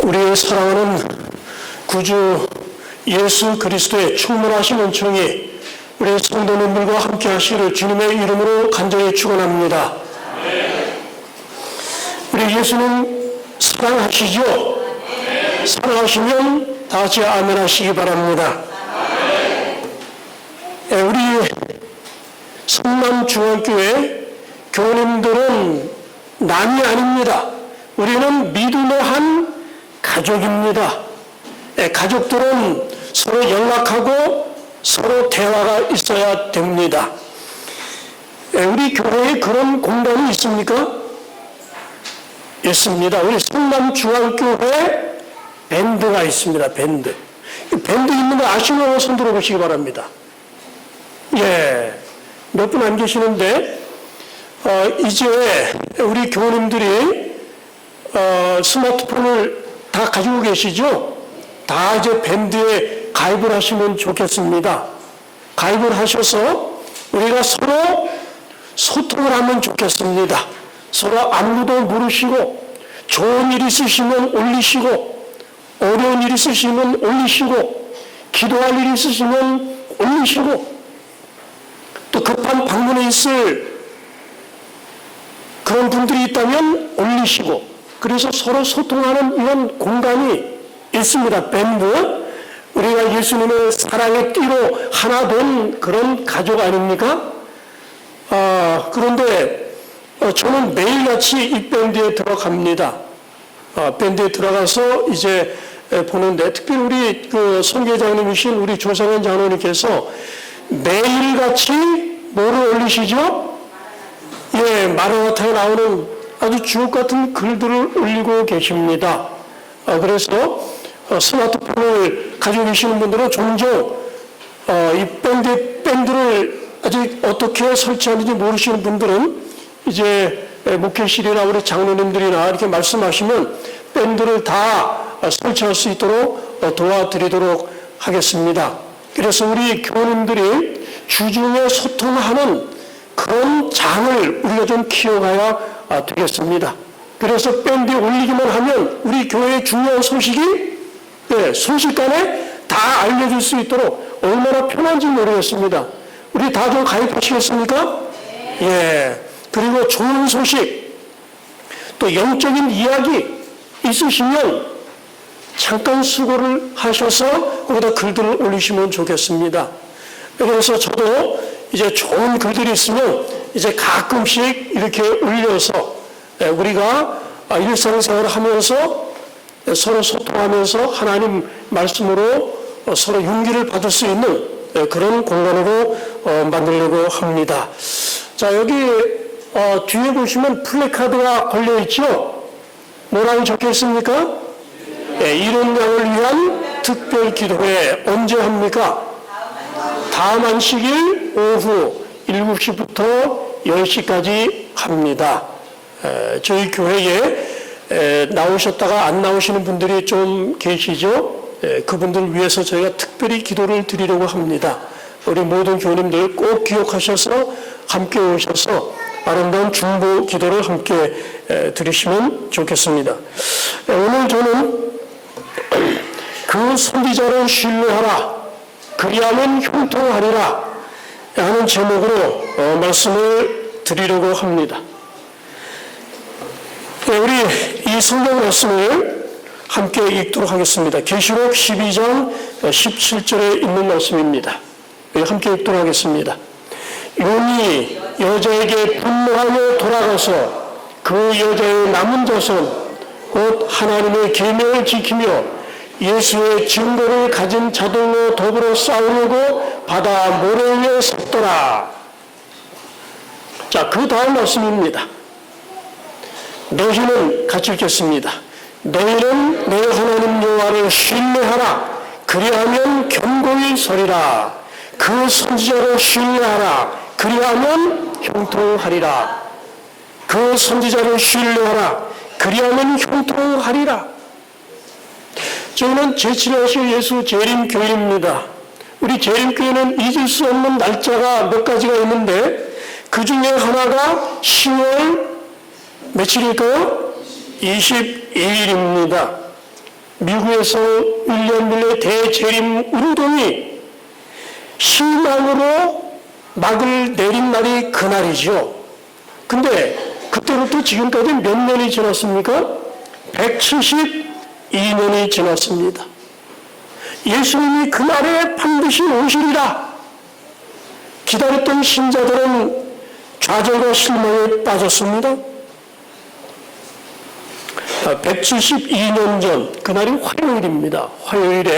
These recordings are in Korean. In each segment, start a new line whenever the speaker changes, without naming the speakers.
우리의 사랑하는 구주 예수 그리스도의 충만하신 은총이 우리 성도님들과 함께 하시기를 주님의 이름으로 간절히 축원합니다. 우리 예수님 사랑하시죠? 사랑하시면 다 같이 아멘 하시기 바랍니다. 우리 성남중앙교회 교우님들은 남이 아닙니다. 우리는 믿음의 한 가족입니다. 가족들은 서로 연락하고 서로 대화가 있어야 됩니다. 우리 교회에 그런 공간이 있습니까? 있습니다. 우리 성남중앙교회 밴드가 있습니다. 밴드. 밴드 있는 거 아시는 분 손 들어보시기 바랍니다. 예, 몇 분 안 계시는데 이제 우리 교우님들이 스마트폰을 다 가지고 계시죠? 다 이제 밴드에 가입을 하시면 좋겠습니다. 가입을 하셔서 우리가 서로 소통을 하면 좋겠습니다. 서로 안부도 물으시고 좋은 일 있으시면 올리시고 어려운 일 있으시면 올리시고 기도할 일 있으시면 올리시고 또 급한 방문에 있을 그런 분들이 있다면 올리시고 그래서 서로 소통하는 이런 공간이 있습니다. 밴드. 우리가 예수님의 사랑의 띠로 하나 된 그런 가족 아닙니까? 그런데 저는 매일같이 이 밴드에 들어갑니다. 밴드에 들어가서 이제 보는데 특별히 우리 그 선교장님이신 우리 조상현 장로님께서 매일같이 뭐를 올리시죠? 예, 마라나타에 나오는 아주 주옥 같은 글들을 올리고 계십니다. 그래서 스마트폰을 가지고 계시는 분들은 종종 이 밴드를 아직 어떻게 설치하는지 모르시는 분들은 이제 목회실이나 우리 장로님들이나 이렇게 말씀하시면 밴드를 다 설치할 수 있도록 도와드리도록 하겠습니다. 그래서 우리 교우님들이 주중에 소통하는 그런 장을 우리가 좀 키워가야 되겠습니다. 그래서 밴드에 올리기만 하면 우리 교회의 중요한 소식이 순식간에 다 알려줄 수 있도록 얼마나 편한지 모르겠습니다. 우리 다 좀 가입하시겠습니까? 예. 그리고 좋은 소식, 또 영적인 이야기 있으시면 잠깐 수고를 하셔서 거기다 글들을 올리시면 좋겠습니다. 그래서 저도 이제 좋은 글들이 있으면 이제 가끔씩 이렇게 올려서 우리가 일상생활을 하면서 서로 소통하면서 하나님 말씀으로 서로 용기를 받을 수 있는 그런 공간으로 만들려고 합니다. 자, 여기 뒤에 보시면 플래카드가 걸려 있죠? 뭐라고 적혀 있습니까? 이른 양을 위한 특별 기도회 언제 합니까? 다음 안식일 오후 7시부터 10시까지 합니다. 저희 교회에 나오셨다가 안 나오시는 분들이 좀 계시죠? 그분들 위해서 저희가 특별히 기도를 드리려고 합니다. 우리 모든 교우님들 꼭 기억하셔서 함께 오셔서 아름다운 중보 기도를 함께 드리시면 좋겠습니다. 오늘 저는 그 선지자를 신뢰하라 그리하면 형통하리라 하는 제목으로 말씀을 드리려고 합니다. 우리 이 성경 말씀을 함께 읽도록 하겠습니다. 계시록 12장 17절에 있는 말씀입니다. 함께 읽도록 하겠습니다. 용이 여자에게 분노하며 돌아가서 그 여자의 남은 자손 곧 하나님의 계명을 지키며 예수의 증거를 가진 자들로 더불어 싸우려고 바다 모래 위에 섰더라. 자, 그 다음 말씀입니다. 너희는 같이 읽겠습니다. 너희는 내 하나님 여호와를 신뢰하라. 그리하면 견고히 서리라. 그 선지자를 신뢰하라. 그리하면 형통하리라. 그 선지자를 신뢰하라. 그리하면 형통하리라. 저희는 제7회 예수 재림교회입니다. 우리 재림교회는 잊을 수 없는 날짜가 몇 가지가 있는데 그 중에 하나가 10월 며칠일까요? 22일입니다. 미국에서 윌리엄 밀러의 대재림 운동이 희망으로 막을 내린 날이 그날이죠. 근데 그때부터 지금까지 몇 년이 지났습니까? 172년이 지났습니다. 예수님이 그날에 반드시 오시리라 기다렸던 신자들은 좌절과 실망에 빠졌습니다. 172년 전, 그날이 화요일입니다. 화요일이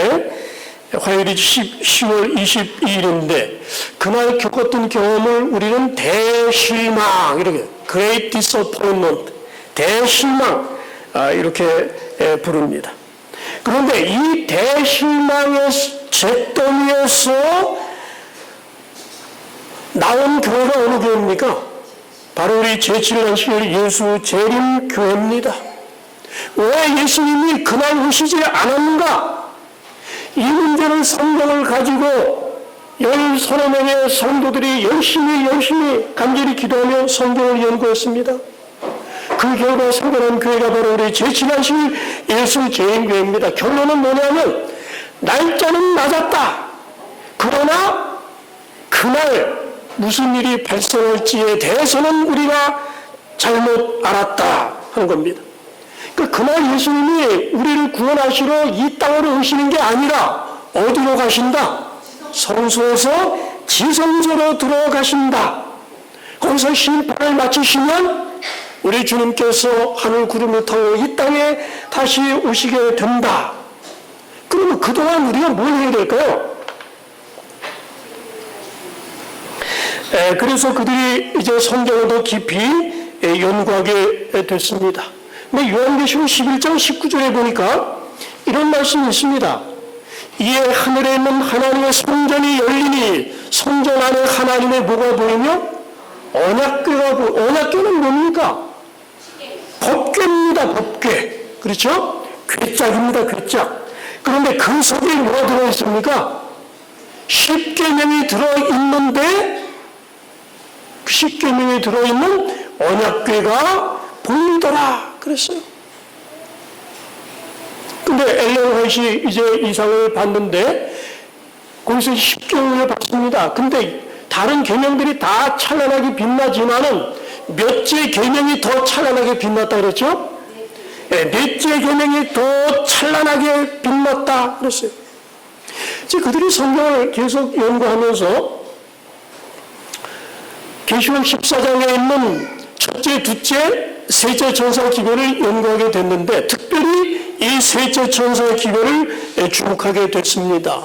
10월 22일인데, 그날 겪었던 경험을 우리는 대실망, 이렇게, Great Disappointment, 대실망, 이렇게 부릅니다. 그런데 이 대실망의 잿더미에서 나온 교회가 어느 교회입니까? 바로 우리 제7안식일 예수 재림교회입니다. 왜 예수님이 그날 오시지 않았는가? 이 문제는 성경을 가지고 13명의 성도들이 열심히 간절히 기도하며 성경을 연구했습니다. 그 결과 생겨난 교회가 바로 우리 제7안식일 예수 재림교회입니다. 결론은 뭐냐면 날짜는 맞았다. 그러나 그날 무슨 일이 발생할지에 대해서는 우리가 잘못 알았다 하는 겁니다. 그날 예수님이 우리를 구원하시러 이 땅으로 오시는 게 아니라 어디로 가신다? 성소에서 지성소로 들어가신다. 거기서 심판을 마치시면 우리 주님께서 하늘 구름을 타고 이 땅에 다시 오시게 된다. 그러면 그동안 우리가 뭘 해야 될까요? 그래서 그들이 이제 성경을 더 깊이 연구하게 됐습니다. 요한계시록 11장 19절에 보니까 이런 말씀이 있습니다. 이에 하늘에 있는 하나님의 성전이 열리니 성전 안에 하나님의 뭐가 보이며 언약궤는 뭡니까? 법궤입니다. 법궤. 그렇죠? 궤짝입니다. 궤짝. 그런데 그 속에 뭐가 들어있습니까? 십계명이 들어있는데 그 십계명이 들어있는 언약궤가 보이더라 그랬어요. 근데 엘렌 화이트이 이제 이상을 봤는데 거기서 십계명을 봤습니다. 근데 다른 계명들이 다 찬란하게 빛나지만은 몇째 계명이 더 찬란하게 빛났다 그랬죠? 넷째 계명이 더 찬란하게 빛났다 그랬어요. 이제 그들이 성경을 계속 연구하면서 계시록 14장에 있는 첫째, 둘째, 셋째 천사 기별을 연구하게 됐는데 특별히 이 셋째 천사의 기별을 주목하게 됐습니다.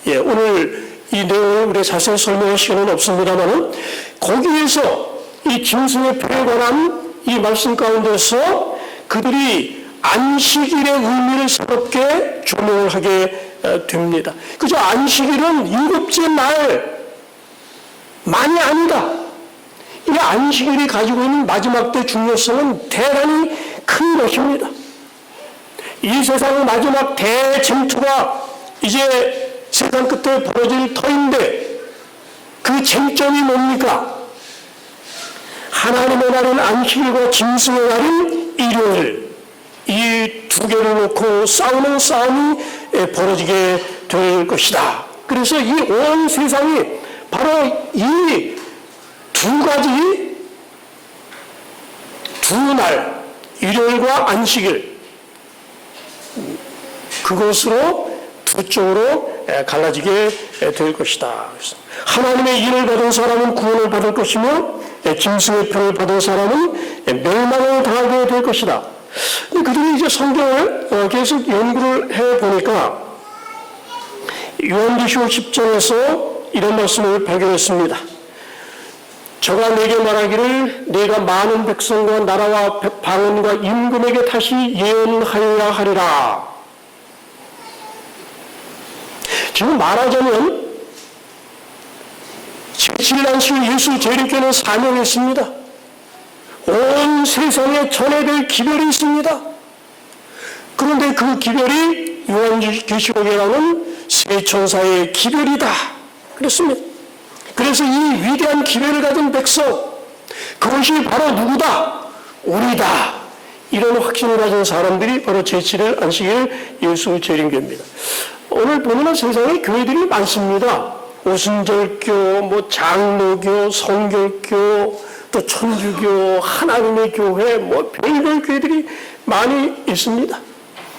오늘 이 내용을 우리가 자세히 설명할 시간은 없습니다만 거기에서 이 짐승의 표에 관한 이 말씀 가운데서 그들이 안식일의 의미를 새롭게 조명을 하게 됩니다. 그저 안식일은 일곱째 날만이 아니다. 이 안식일이 가지고 있는 마지막 때 중요성은 대단히 큰 것입니다. 이 세상의 마지막 대쟁투가 이제 세상 끝에 벌어질 터인데 그 쟁점이 뭡니까? 하나님의 날인 안식일과 짐승의 날인 일요일, 이 두 개를 놓고 싸우는 싸움이 벌어지게 될 것이다. 그래서 이 온 세상이 바로 이 두 가지, 두 날, 일요일과 안식일, 그것으로 두 쪽으로 갈라지게 될 것이다. 하나님의 일을 받은 사람은 구원을 받을 것이며 짐승의 표를 받은 사람은 멸망을 당하게 될 것이다. 그들이 이제 성경을 계속 연구를 해보니까 요한계시록 10장에서 이런 말씀을 발견했습니다. 저가 내게 말하기를 내가 많은 백성과 나라와 방언과 임금에게 다시 예언하여야 하리라. 지금 말하자면 제7안식일 예수 재림교회는 사명이 있습니다. 온 세상에 전해될 기별이 있습니다. 그런데 그 기별이 요한계시록이라는 세 천사의 기별이다. 그랬습니다. 그래서 이 위대한 기별을 가진 백성, 그것이 바로 누구다? 우리다. 이런 확신을 가진 사람들이 바로 제7일 안식일 예수 재림교입니다. 오늘 보면 세상에 교회들이 많습니다. 오순절교, 뭐 장로교, 성결교, 또 천주교, 하나님의 교회, 뭐 별별 교회들이 많이 있습니다.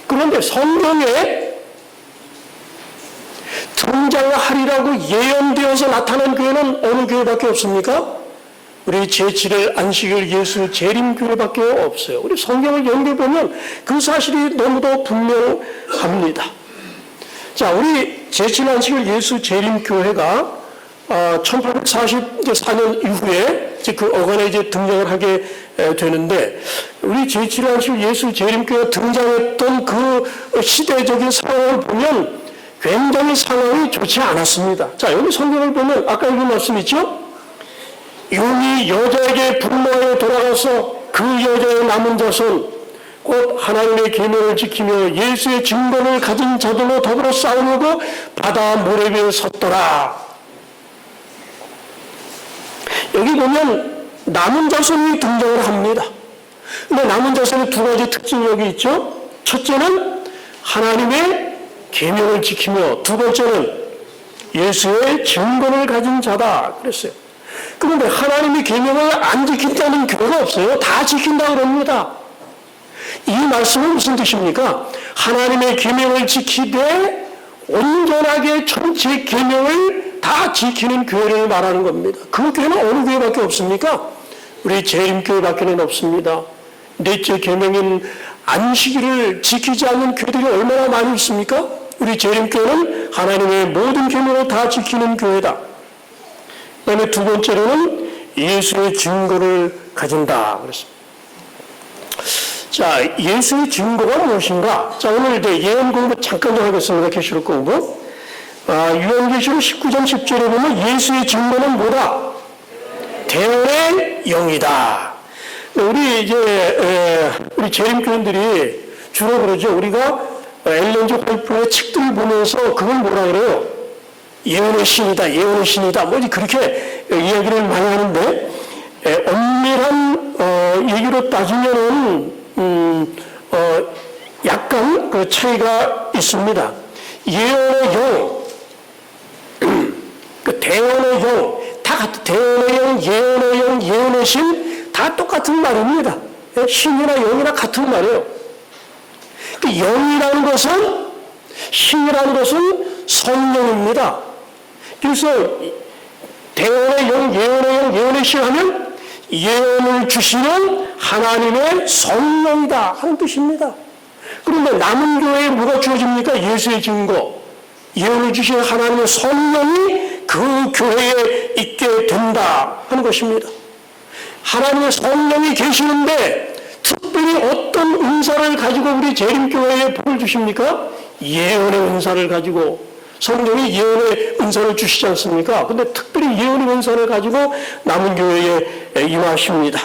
그런데 성경에 등장하리라고 예언되어서 나타난 교회는 어느 교회밖에 없습니까? 우리 제7일 안식일 예수 재림교회밖에 없어요. 우리 성경을 연결보면 그 사실이 너무도 분명합니다. 자, 우리 제7일 안식일 예수 재림교회가 1844년 이후에 이제 그 어간에 이제 등장을 하게 되는데, 우리 제7일 안식일 예수 재림교회가 등장했던 그 시대적인 상황을 보면 굉장히 상황이 좋지 않았습니다. 자, 여기 성경을 보면 아까 읽은 말씀 있죠? 용이 여자에게 분노하여 돌아가서 그 여자의 남은 자손 곧 하나님의 계명을 지키며 예수의 증거를 가진 자들로 더불어 싸우려고 바다 모래비에 섰더라. 여기 보면 남은 자손이 등장을 합니다. 근데 남은 자손의 두 가지 특징이 여기 있죠. 첫째는 하나님의 계명을 지키며, 두 번째는 예수의 증거를 가진 자다 그랬어요. 그런데 하나님의 계명을 안 지킨다는 교회가 없어요. 다 지킨다 그럽니다. 이 말씀은 무슨 뜻입니까? 하나님의 계명을 지키되 온전하게 전체 계명을 다 지키는 교회를 말하는 겁니다. 그 교회는 어느 교회밖에 없습니까? 우리 재림교회밖에는 없습니다. 넷째 계명인 안식일을 지키지 않는 교회들이 얼마나 많이 있습니까? 우리 재림교회는 하나님의 모든 계명을 다 지키는 교회다. 그 다음에 두 번째로는 예수의 증거를 가진다 그랬습니다. 자, 예수의 증거가 무엇인가? 자, 오늘 예언 공부 잠깐 좀 하겠습니다. 계시록 공부. 요한계시록 19장 10절에 보면 예수의 증거는 뭐다? 대언의 영이다. 우리 우리 재림교인들이 주로 그러죠. 우리가 엘렌 G 화이트의 책들을 보면서 그걸 뭐라 그래요? 예언의 신이다, 예언의 신이다. 뭐 그렇게 이야기를 많이 하는데, 엄밀한 얘기로 따지면은 약간 그 차이가 있습니다. 예언의 영, 그 대언의 영, 다 같은 대언의 영, 예언의 영, 예언의 신, 다 똑같은 말입니다. 신이나 영이나 같은 말이에요. 그 영이라는 것은, 신이라는 것은 성령입니다. 그래서 대언의 영, 예언의 영, 예언의 신 하면 예언을 주시는 하나님의 성령이다 하는 뜻입니다. 그런데 남은 교회에 뭐가 주어집니까? 예수의 증거. 예언을 주시는 하나님의 성령이 그 교회에 있게 된다 하는 것입니다. 하나님의 성령이 계시는데 특별히 어떤 은사를 가지고 우리 재림교회에 복을 주십니까? 예언의 은사를 가지고. 성령이 예언의 은사를 주시지 않습니까? 근데 특별히 예언의 은사를 가지고 남은 교회에 임하십니다.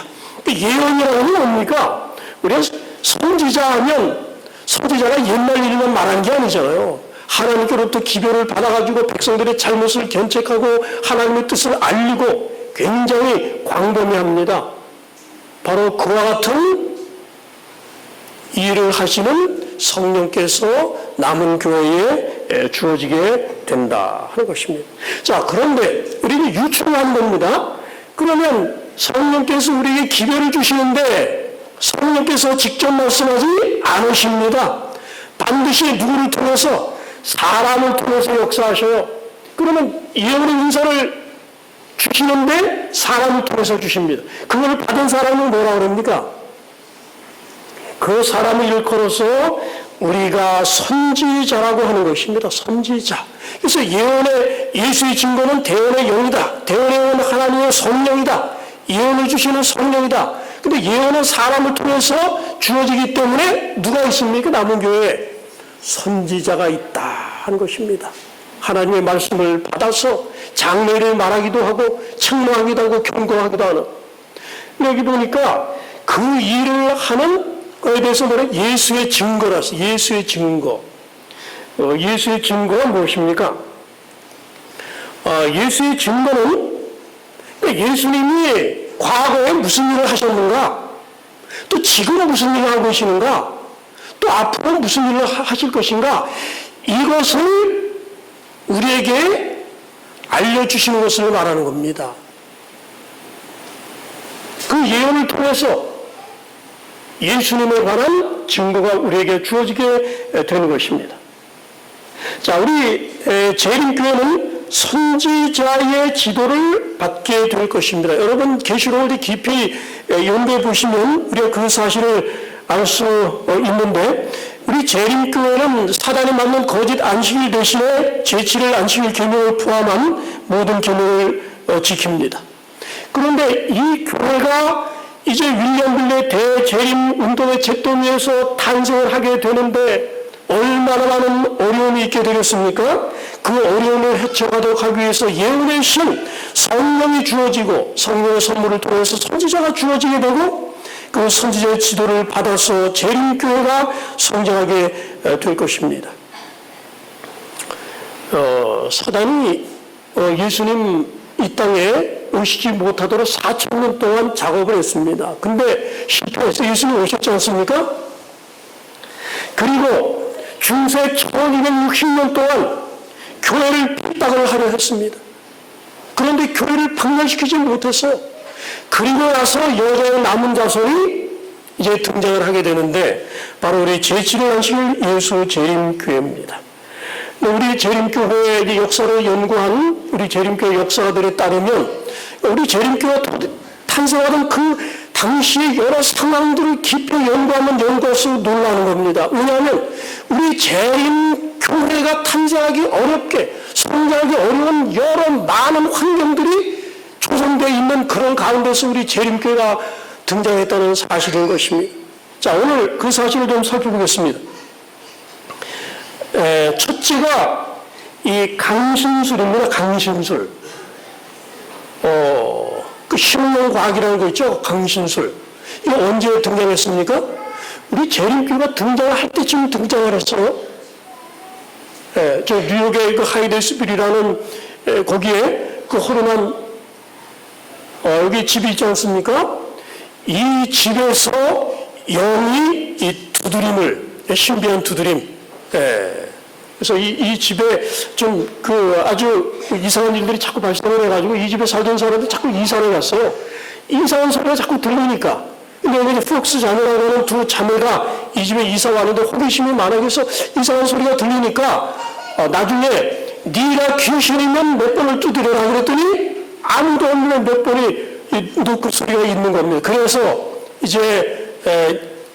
예언이라는 건 뭡니까? 우리가 선지자 하면 선지자가 옛날 일만 말한 게 아니잖아요. 하나님께로부터 기별을 받아가지고 백성들의 잘못을 견책하고 하나님의 뜻을 알리고 굉장히 광범위합니다. 바로 그와 같은 일을 하시는 성령께서 남은 교회에 주어지게 된다 하는 것입니다. 자, 그런데 우리는 유추한 겁니다. 그러면 성령께서 우리에게 기별을 주시는데 성령께서 직접 말씀하지 않으십니다. 반드시 누구를 통해서? 사람을 통해서 역사하셔요. 그러면 예언의 은사를 주시는데 사람을 통해서 주십니다. 그걸 받은 사람은 뭐라 그럽니까? 그 사람을 일컬어서 우리가 선지자라고 하는 것입니다. 선지자. 그래서 예수의 증거는 대언의 영이다. 대언의 영은 하나님의 성령이다. 예언을 주시는 성령이다. 근데 예언은 사람을 통해서 주어지기 때문에 누가 있습니까? 남은 교회에 선지자가 있다 하는 것입니다. 하나님의 말씀을 받아서 장래를 말하기도 하고 책망하기도 하고 경고하기도 하는. 여기 보니까 그 일을 하는 거에 대해서 뭐래? 예수의 증거라서. 예수의 증거. 예수의 증거가 무엇입니까? 예수의 증거는 예수님이 과거에 무슨 일을 하셨는가? 또 지금 무슨 일을 하고 계시는가? 또 앞으로 무슨 일을 하실 것인가? 이것을 우리에게 알려주시는 것을 말하는 겁니다. 그 예언을 통해서 예수님에 관한 증거가 우리에게 주어지게 되는 것입니다. 자, 우리 재림교회는 선지자의 지도를 받게 될 것입니다. 여러분 계시록을 깊이 연구해 보시면 우리가 그 사실을 알 수 있는데, 우리 재림교회는 사단이 만든 거짓 안식일 대신에 제7일 안식일 계명을 포함한 모든 계명을 지킵니다. 그런데 이 교회가 이제 윌리엄 빌레 대재림 운동의 잿더미에서 탄생을 하게 되는데 얼마나 많은 어려움이 있게 되겠습니까? 그 어려움을 헤쳐가도록 하기 위해서 예언의 신 성령이 주어지고 성령의 선물을 통해서 선지자가 주어지게 되고 그 선지자의 지도를 받아서 재림교회가 성장하게 될 것입니다. 사단이 예수님 이 땅에 오시지 못하도록 4,000년 동안 작업을 했습니다. 근데 실패해서 예수님 오셨지 않습니까? 그리고 중세 1260년 동안 교회를 핍박을 하려 했습니다. 그런데 교회를 박멸시키지 못했어요. 그리고 나서 여자의 남은 자손이 이제 등장을 하게 되는데 바로 우리 제7일 안식일 예수 재림교회입니다. 우리 재림교회의 역사를 연구한 우리 재림교회 역사들에 따르면 우리 재림교회가 탄생하던 그 당시의 여러 상황들을 깊이 연구하면 연구할수록 놀라는 겁니다. 왜냐하면 우리 재림교회가 탄생하기 어렵게 성장하기 어려운 여러 많은 환경들이 조성되어 있는 그런 가운데서 우리 재림교회가 등장했다는 사실인 것입니다. 자, 오늘 그 사실을 좀 살펴보겠습니다. 첫째가 이 강신술입니다. 강신술. 그 신명과학이라는 거 있죠. 강신술. 이거 언제 등장했습니까? 우리 재림교회가 등장할 때쯤 등장을 했어요. 저 뉴욕의 그 하이데스빌이라는 거기에 그 허름한 여기 집이 있지 않습니까? 이 집에서 영이 이 두드림을 신비한 두드림. 그래서 이 집에 좀 아주 이상한 일들이 자꾸 발생을 해가지고 이 집에 살던 사람들이 자꾸 이사를 갔어요. 이상한 소리가 자꾸 들리니까. 근데 여기 폭스 자매라고 하는 두 자매가 이 집에 이사 왔는데 호기심이 많아서 이상한 소리가 들리니까 나중에 네가 귀신이면 몇 번을 두드려라 그랬더니 아무도 없는 몇 번이 노크 소리가 있는 겁니다. 그래서 이제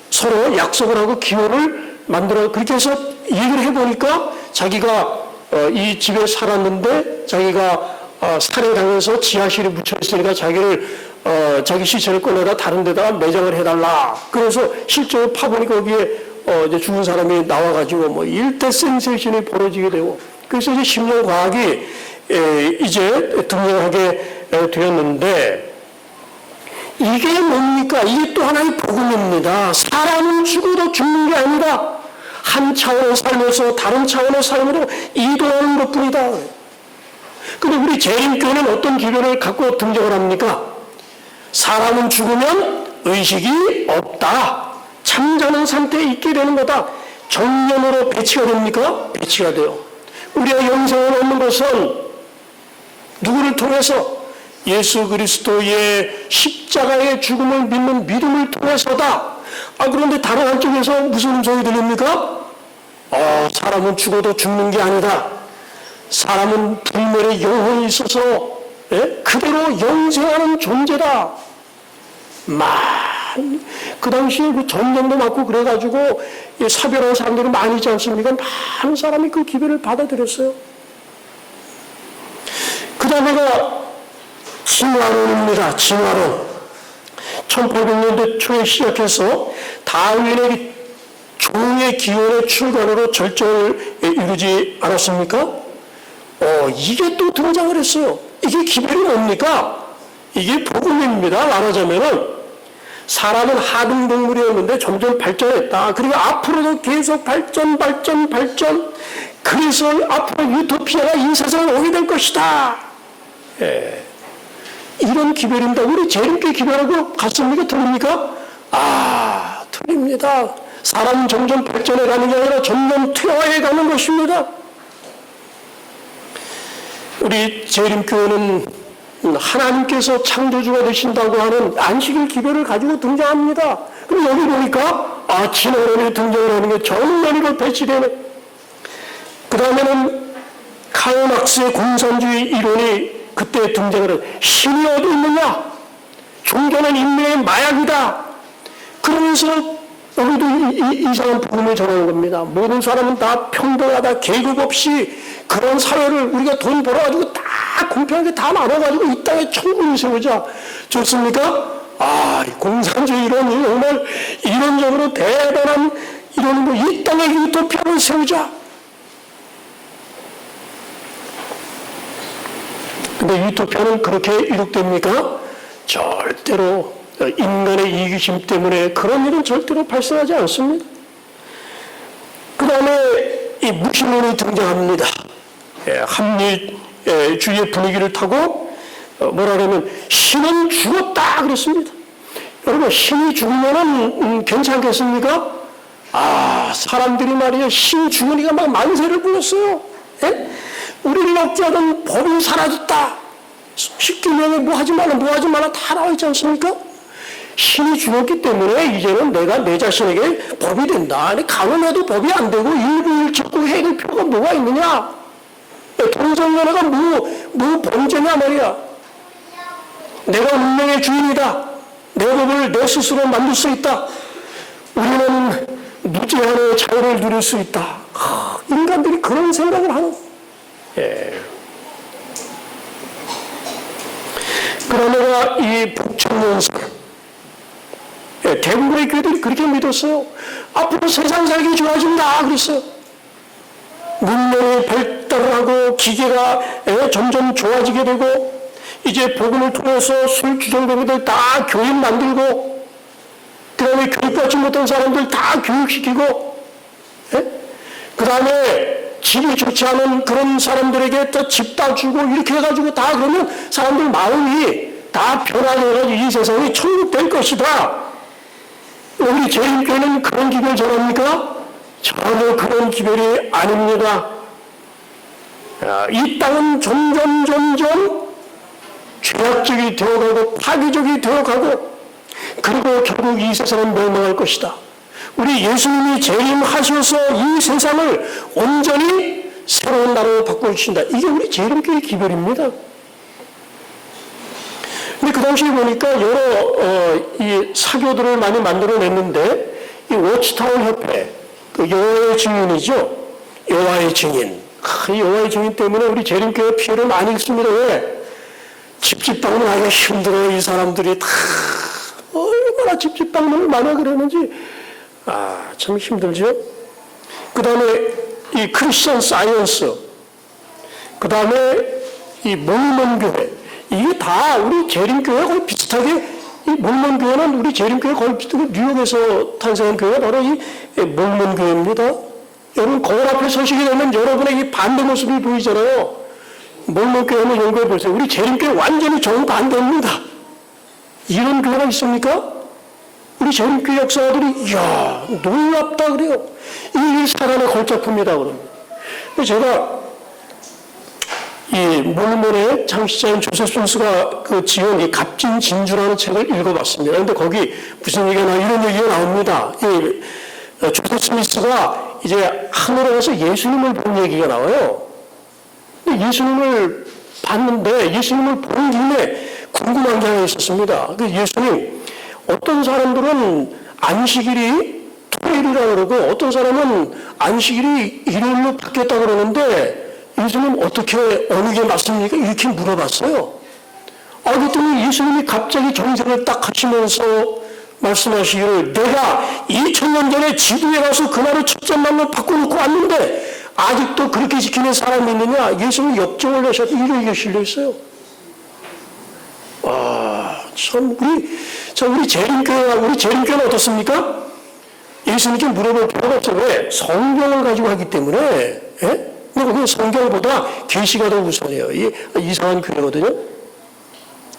서로 약속을 하고 기호를 만들어 그렇게 해서 얘기를 해보니까 자기가 이 집에 살았는데 자기가 살해당해서 지하실에 묻혀있으니까 자기 시체를 꺼내다 다른 데다가 매장을 해달라. 그래서 실제로 파보니까 거기에 이제 죽은 사람이 나와가지고 뭐 일대 센세이션이 벌어지게 되고 그래서 이제 심령과학이 이제 등장하게 되었는데 이게 뭡니까? 이게 또 하나의 복음입니다. 사람은 죽어도 죽는 게 아니라 한 차원의 삶에서 다른 차원의 삶으로 이동하는 것뿐이다. 그런데 우리 재림교회는 어떤 기별을 갖고 등장을 합니까? 사람은 죽으면 의식이 없다. 잠자는 상태에 있게 되는 거다. 정년으로 배치가 됩니까? 배치가 돼요. 우리가 영생을 얻는 것은 누구를 통해서? 예수 그리스도의 십자가의 죽음을 믿는 믿음을 통해서다. 그런데 다른 한쪽에서 무슨 음성이 들립니까? 사람은 죽어도 죽는 게 아니다. 사람은 불멸의 영혼이 있어서 그대로 영생하는 존재다. 그 당시에 그 전쟁도 많고 그래가지고 사별한 사람들이 많이 있지 않습니까? 많은 사람이 그 기별을 받아들였어요. 그 다음에가 진화론입니다. 진화론. 1800년대 초에 시작해서 다윈의 종의 기원의 출간으로 절정을 이루지 않았습니까? 이게 또 등장을 했어요. 이게 기별이 뭡니까? 이게 복음입니다. 말하자면은 사람은 하등동물이었는데 점점 발전했다. 그리고 앞으로도 계속 발전. 그래서 앞으로 유토피아가 이 세상에 오게 될 것이다. 이런 기별입니다. 우리 재림교회 기별하고 같습니까? 틀립니까? 틀립니다. 사람은 점점 발전해 가는 게 아니라 점점 퇴화해 가는 것입니다. 우리 재림교회는 하나님께서 창조주가 되신다고 하는 안식일 기별을 가지고 등장합니다. 그럼 여기 보니까 진화론이 등장을 하는 게 정말 이걸 배치되네. 그 다음에는 칼 막스의 공산주의 이론이 그때 등장을 해요. 신이 어디 있느냐? 종교는 인류의 마약이다. 그러면서 여기도 이상한 복음을 전하는 겁니다. 모든 사람은 다 평등하다. 계급 없이 그런 사회를 우리가 돈 벌어가지고 다 공평하게 다 나눠가지고 이 땅에 천국을 세우자. 좋습니까? 공산주의 이론이 정말 이론적으로 대단한 이론으로 이 땅에 유토피아를 세우자. 근데 유토피아는 그렇게 이룩됩니까? 절대로 인간의 이기심 때문에 그런 일은 절대로 발생하지 않습니다. 그 다음에 이 무신론이 등장합니다. 합리주의의 분위기를 타고 뭐라 그러면 신은 죽었다 그랬습니다. 여러분, 신이 죽으면 괜찮겠습니까? 사람들이 말이에요, 신 죽으니까 막 만세를 불렀어요. 우리를 억제하던 법이 사라졌다. 십계명에 뭐 하지 말라 다 나와 있지 않습니까? 신이 죽었기 때문에 이제는 내가 내 자신에게 법이 된다. 아니, 강원해도 법이 안 되고 일부일적고 해줄 필요가 뭐가 있느냐? 동성연애가 뭐 범죄냐 말이야. 내가 운명의 주인이다. 내 법을 내 스스로 만들 수 있다. 우리는 무제한의 자유를 누릴 수 있다. 인간들이 그런 생각을 하는. 그러다가 이 북청론설, 대부분의 교회들이 그렇게 믿었어요. 앞으로 세상 살기 좋아진다 그랬어요. 문명이 발달하고 기계가 점점 좋아지게 되고 이제 복음을 통해서 술 주정뱅이들 다 교인 만들고 그 다음에 교육받지 못한 사람들 다 교육시키고 그 다음에 질이 좋지 않은 그런 사람들에게 또 집 다 주고 이렇게 해가지고 다 그러면 사람들 마음이 다 변하게 해가지고 이 세상이 천국 될 것이다. 우리 재림교회는 그런 기별 전합니까? 전혀 그런 기별이 아닙니다. 이 땅은 점점 죄악적이 되어가고 파괴적이 되어가고 그리고 결국 이 세상은 멸망할 것이다. 우리 예수님이 재림하셔서 이 세상을 온전히 새로운 나라로 바꿔주신다. 이게 우리 재림교회 기별입니다. 근데 그 당시에 보니까 여러 이 사교들을 많이 만들어냈는데 이 워치타운 협회, 그 여호와의 증인이죠. 여호와의 증인. 이 여호와의 증인 때문에 우리 재림교회 피해를 많이 입습니다. 왜? 집집 방문하기가 힘들어. 이 사람들이 다 얼마나 집집 방문을 많이 그러는지 참 힘들죠. 그 다음에 이 크리스천 사이언스, 그 다음에 이 몰몬교회, 이게 다 우리 재림교회와 거의 비슷하게, 이 몰몬교회는 우리 재림교회 거의 비슷하게 뉴욕에서 탄생한 교회가 바로 이 몰몬교회입니다. 여러분, 거울 앞에 서시게 되면 여러분의 이 반대 모습이 보이잖아요. 몰몬교회는 연구해 보세요. 우리 재림교회 완전히 정반대입니다. 이런 교회가 있습니까? 우리 재림교회 역사들이 이야 놀랍다 그래요. 이게 사단의 걸작품이다 그럽니다. 제가 이 몰몬의 창시자인 조셉 스미스가 그 지은 이 값진 진주라는 책을 읽어봤습니다. 그런데 거기 무슨 얘기가 이런 얘기가 나옵니다. 이 조셉 스미스가 이제 하늘에 가서 예수님을 본 얘기가 나와요. 근데 예수님을 봤는데 예수님을 본 김에 궁금한 게 하나 있었습니다. 그 예수님, 어떤 사람들은 안식일이 토요일이라고 그러고 어떤 사람은 안식일이 일요일로 바뀌었다고 그러는데 예수님 어떻게 어느 게 맞습니까? 이렇게 물어봤어요. 그랬더니 예수님이 갑자기 정색을 딱 하시면서 말씀하시기를, 내가 2000년 전에 지도에 가서 그 날을 첫째 날로 바꿔놓고 왔는데 아직도 그렇게 지키는 사람이 있느냐? 예수님 역정을 내셔서 이런 얘기가 실려있어요. 우리 재림교회는 어떻습니까? 예수님께 물어볼 필요가 없어요. 왜? 성경을 가지고 하기 때문에. 근데 거기 성경보다 계시가 더 우선이에요. 이상한 교회거든요.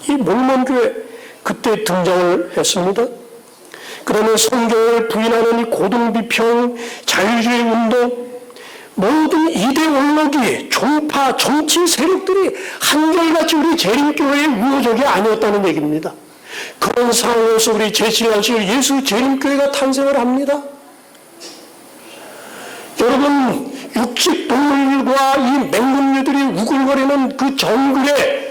이 몰몬교회 그때 등장을 했습니다. 그다음에 성경을 부인하는 이 고등비평, 자유주의 운동, 모든 이데올로기, 종파, 정치 세력들이 한결같이 우리 재림교회의 유효적이 아니었다는 얘기입니다. 그런 상황에서 우리 제7안식 예수 재림교회가 탄생을 합니다. 여러분, 육식 동물과 이 맹금류들이 우글거리는 그 정글에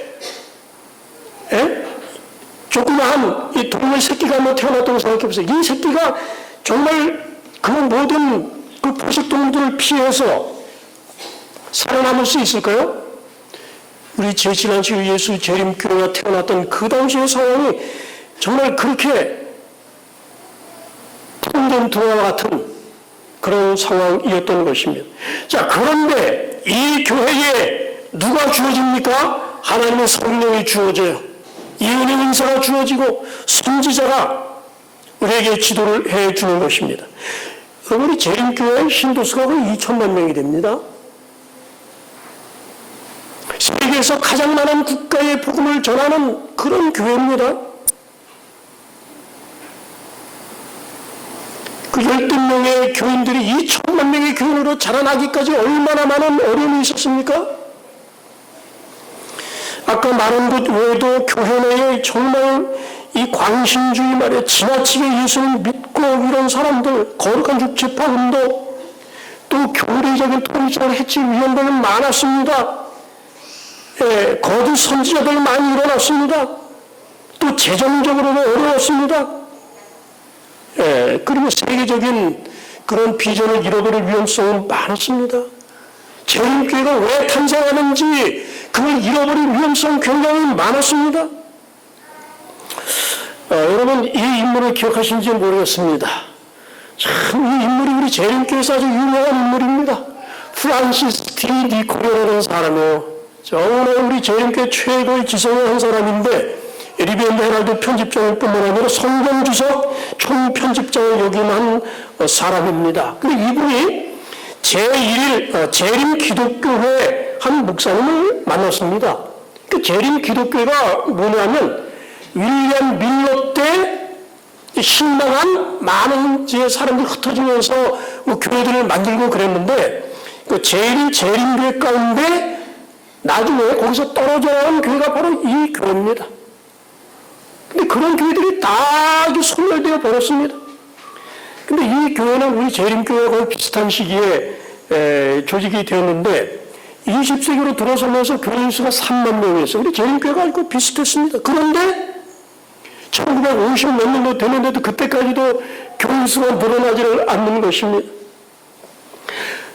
조그마한 이 동물 새끼가 한번 태어났다고 생각해보세요. 이 새끼가 정말 그 모든 그 포식동물들을 피해서 살아남을 수 있을까요? 우리 제7안식 예수 재림교회가 태어났던 그 당시의 상황이 정말 그렇게 통된 두와 같은 그런 상황이었던 것입니다. 자, 그런데 이 교회에 누가 주어집니까? 하나님의 성령이 주어져요. 예언의 은사가 주어지고 선지자가 우리에게 지도를 해주는 것입니다. 우리 재림교회 신도수가 거의 2천만 명이 됩니다. 세계에서 가장 많은 국가의 복음을 전하는 그런 교회입니다. 그 12명의 교인들이 2천만 명의 교인으로 자라나기까지 얼마나 많은 어려움이 있었습니까? 아까 말한 것 외에도 교회 내에 정말 이 광신주의 말에 지나치게 예수를 믿고 이런 사람들, 거룩한 육체파 운동, 또 교리적인 통치를 해칠 위험들은 많았습니다. 거짓 선지자들 많이 일어났습니다. 또 재정적으로도 어려웠습니다. 그리고 세계적인 그런 비전을 잃어버릴 위험성은 많았습니다. 재림교회가 왜 탄생하는지 그걸 잃어버릴 위험성 굉장히 많았습니다. 여러분, 이 인물을 기억하시는지 모르겠습니다. 참, 이 인물이 우리 재림교회에서 아주 유명한 인물입니다. 프란시스 티 니콜이라는 사람이에요. 정말 우리 재림교회 최고의 지성을 한 사람인데, 리비언드 헤럴드 편집장일 뿐만 아니라 성경주석 총편집장을 역임한 사람입니다. 근데 이분이 제1일 재림 기독교회 한 목사님을 만났습니다. 그 재림 기독교회가 뭐냐면 윌리엄 밀러 때 신망한 많은 사람들이 흩어지면서 뭐 교회들을 만들고 그랬는데 그 재림교회 가운데 나중에 거기서 떨어져 나온 교회가 바로 이 교회입니다. 근데 그런 교회들이 다 소멸되어 버렸습니다. 근데 이 교회는 우리 재림교회와 거의 비슷한 시기에 조직이 되었는데 20세기로 들어서면서 교인 수가 3만 명이었어요. 우리 재림교회가 아주 비슷했습니다. 그런데 1950 몇 년도 되는데도 그때까지도 교인 수가 늘어나지를 않는 것입니다.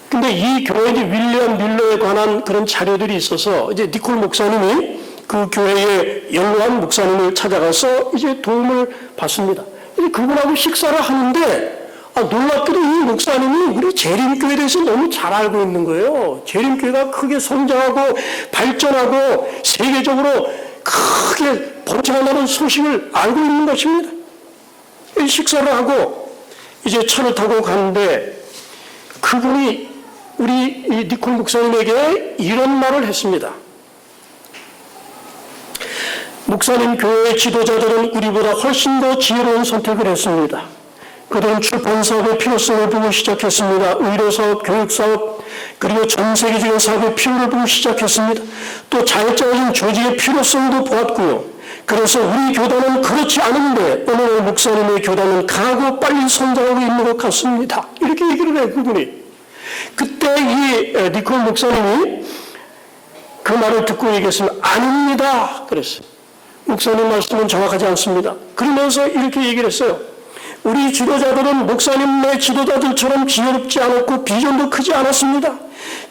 근데 이 교회 윌리엄 밀러에 관한 그런 자료들이 있어서 이제 니콜 목사님이 그 교회의 연로한 목사님을 찾아가서 이제 도움을 받습니다. 이제 그분하고 식사를 하는데 놀랍게도 이 목사님이 우리 재림교회에 대해서 너무 잘 알고 있는 거예요. 재림교회가 크게 성장하고 발전하고 세계적으로 크게 번창한다는 소식을 알고 있는 것입니다. 식사를 하고 이제 차를 타고 가는데 그분이 우리 니콜 목사님에게 이런 말을 했습니다. 목사님, 교회의 지도자들은 우리보다 훨씬 더 지혜로운 선택을 했습니다. 그들은 출판사업의 필요성을 보고 시작했습니다. 의료사업, 교육사업, 그리고 전 세계적인 사업의 필요를 보고 시작했습니다. 또 자율적인 조직의 필요성도 보았고요. 그래서 우리 교단은 그렇지 않은데 오늘 목사님의 교단은 강하고 빨리 성장하고 있는 것 같습니다. 이렇게 얘기를 해요, 그분이. 그때 이 니콜 목사님이 그 말을 듣고 얘기했습니다. 아닙니다. 그랬어요. 목사님 말씀은 정확하지 않습니다. 그러면서 이렇게 얘기를 했어요. 우리 지도자들은 목사님의 지도자들처럼 지혜롭지 않았고 비전도 크지 않았습니다.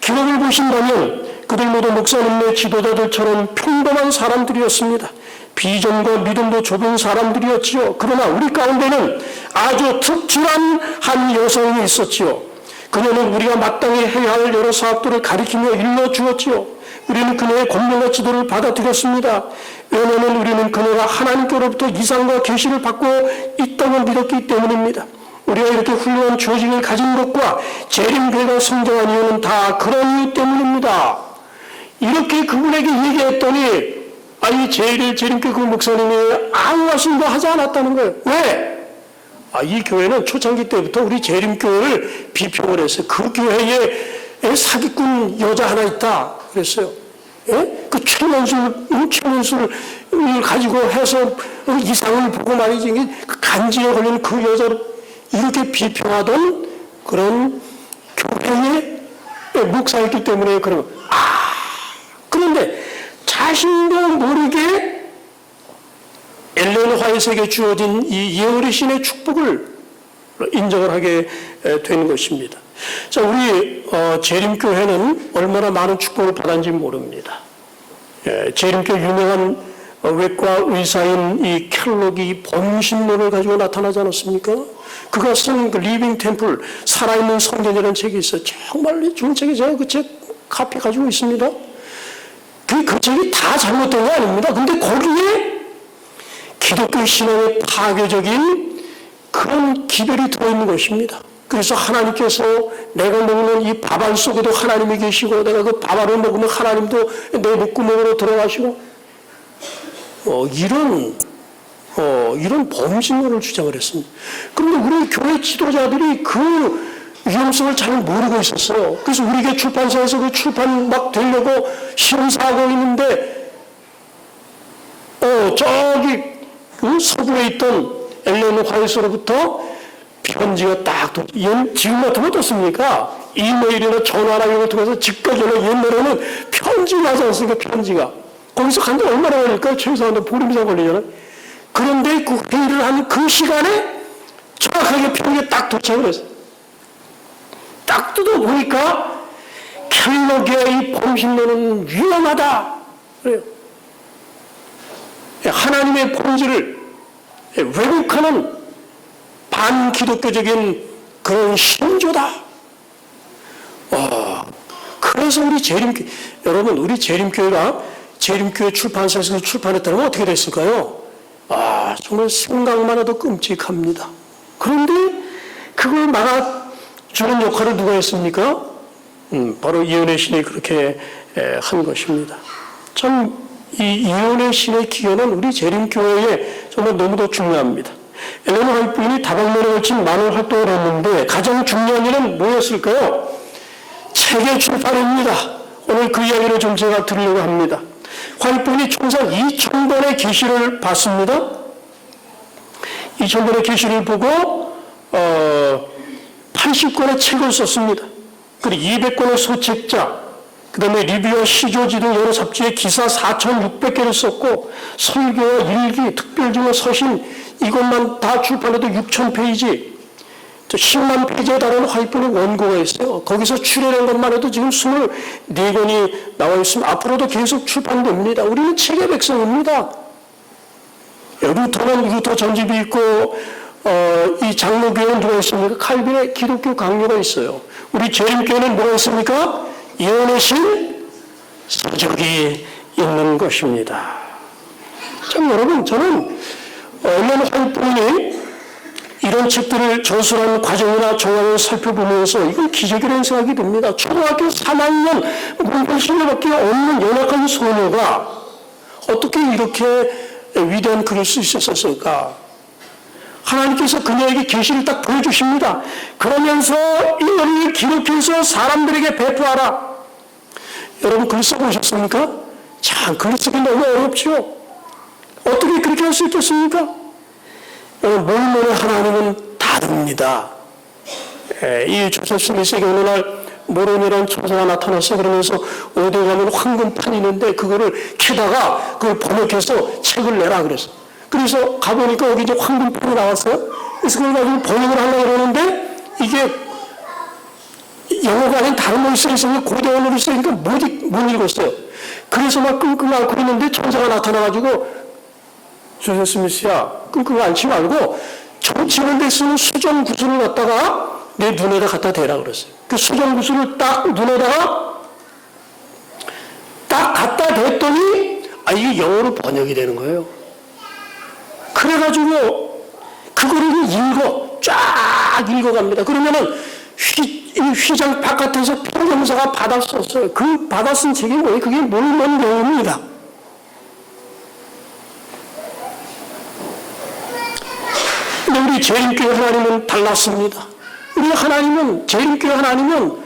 기록을 보신다면 그들 모두 목사님의 지도자들처럼 평범한 사람들이었습니다. 비전과 믿음도 좁은 사람들이었지요. 그러나 우리 가운데는 아주 특출한 한 여성이 있었지요. 그녀는 우리가 마땅히 해야 할 여러 사업들을 가리키며 일러주었지요. 우리는 그녀의 권면과 지도를 받아들였습니다. 왜냐하면 우리는 그녀가 하나님께로부터 이상과 계시를 받고 있다고 믿었기 때문입니다. 우리가 이렇게 훌륭한 조직을 가진 것과 재림교회가 성장한 이유는 다 그런 이유 때문입니다. 이렇게 그분에게 얘기했더니 이 재림교회 그 목사님이 아무 말씀도 하지 않았다는 거예요. 왜? 이 교회는 초창기 때부터 우리 재림교회를 비평을 했어요. 그 교회에 사기꾼 여자 하나 있다 그랬어요. 예? 그 최면술을 가지고 해서 이상을 보고 말이지, 그 간지에 걸린 그 여자를 이렇게 비평하던 그런 교회의 목사였기 때문에 그런데 자신도 모르게 엘렌 화이트에게 주어진 이 예언의 신의 축복을 인정을 하게 되는 것입니다. 자, 우리 재림교회는 얼마나 많은 축복을 받았는지 모릅니다. 재림교회 유명한 외과 의사인 이 켈록이 범신론을 가지고 나타나지 않았습니까? 그가 쓴 그 리빙 템플, 살아있는 성전이라는 책이 있어요. 정말 좋은 책이 제가 그 책 카피 가지고 있습니다. 그 책이 다 잘못된 게 아닙니다. 근데 거기에 기독교 신앙의 파괴적인 그런 기별이 들어있는 것입니다. 그래서 하나님께서 내가 먹는 이 밥알 속에도 하나님이 계시고, 내가 그 밥알을 먹으면 하나님도 내 목구멍으로 들어가시고, 이런 범신론을 주장을 했습니다. 그런데 우리 교회 지도자들이 그 위험성을 잘 모르고 있었어요. 그래서 우리에게 출판사에서 그 출판 막 되려고 시험사하고 있는데, 저기 그 서부에 있던 엘렌 화이트로부터 편지가 딱 지금 같으면 어떻습니까? 이메일이나 전화나 이런 걸 통해서 직각이나 옛날에는 편지가 하지 않습니까? 편지가. 거기서 간데 얼마나 걸릴까요? 최소한 보름 이상 걸리잖아요. 그런데 그 회의를 하는 그 시간에 정확하게 편지가 딱 도착을 했어요. 딱 뜯어보니까 켈록의 이 범신론은 위험하다. 그래요. 하나님의 본질을 왜곡하는 반기독교적인 그런 신조다. 그래서 우리 여러분, 우리 재림교회가 재림교회 출판사에서 출판했다면 어떻게 됐을까요? 정말 생각만 해도 끔찍합니다. 그런데 그걸 막아주는 역할을 누가 했습니까? 바로 이언의 신이 그렇게 한 것입니다. 참, 이 이언의 신의 기여는 우리 재림교회에 정말 너무도 중요합니다. 엘렌 화이트 부인이 다방면에 걸친 많은 활동을 했는데 가장 중요한 일은 뭐였을까요? 책의 출판입니다. 오늘 그 이야기를 좀 제가 드리려고 합니다. 화이트 부인이 총상 2,000번의 계시를 봤습니다. 2,000번의 계시를 보고 80권의 책을 썼습니다. 그리고 200권의 소책자, 그 다음에 리뷰와 시조지 등 여러 잡지에 기사 4,600개를 썼고, 설교와 일기, 특별지와 서신, 이것만 다 출판해도 6,000페이지, 10만 페이지에 달하는 화이트본의 원고가 있어요. 거기서 출연한 것만 해도 지금 24권이 나와 있으면 앞으로도 계속 출판됩니다. 우리는 책의 백성입니다. 루터는 루터 전집이 있고, 이 장로교회는 누가 있습니까? 칼빈의 기독교 강요가 있어요. 우리 재림교회는 뭐가 있습니까? 예언의 신 서적이 있는 것입니다. 참, 여러분, 저는 엘렌 화이트본이 이런 책들을 저술하는 과정이나 정황을 살펴보면서 이건 기적이라는 생각이 듭니다. 초등학교 3학년 문필실력밖에 없는 연약한 소녀가 어떻게 이렇게 위대한 글을 쓸 수 있었을까? 하나님께서 그녀에게 계시를 딱 보여주십니다. 그러면서 이 글을 기록해서 사람들에게 배포하라. 여러분, 글 써보셨습니까? 참, 글 쓰기 너무 어렵죠. 어떻게 그렇게 할 수 있겠습니까? 몰몬의 하나님은 다릅니다. 이 조셉 스미스에게 어느 날 모론이라는 천사가 나타나서 그러면서 어디 가면 황금판이 있는데 그거를 캐다가 그걸 번역해서 책을 내라 그랬어. 그래서 가보니까 여기 이제 황금판이 나왔어요. 그래서 그걸 가지고 번역을 하려고 그러는데 이게 영어가 아닌 다른 걸 쓰니까 고대 언어를 쓰니까 못 읽었어요. 그래서 막 끙끙 앓고 있는데 천사가 나타나가지고 조셉 스미스야, 끙끙 앓지 말고 정치하는 데 쓰는 수정 구슬을 갖다가 내 눈에다 갖다 대라 그랬어요. 그 수정 구슬을 딱 눈에다가 딱 갖다 댔더니 이게 영어로 번역이 되는 거예요. 그래가지고 그거를 쫙 읽어갑니다. 그러면은 휘장 바깥에서 평정사가 받아 썼어요. 그 받아 쓴 책이 뭐예요? 그게 몰몬 영어입니다. 근데 우리 우리 재림교회 하나님은 달랐습니다. 우리 하나님은, 재림교회 하나님은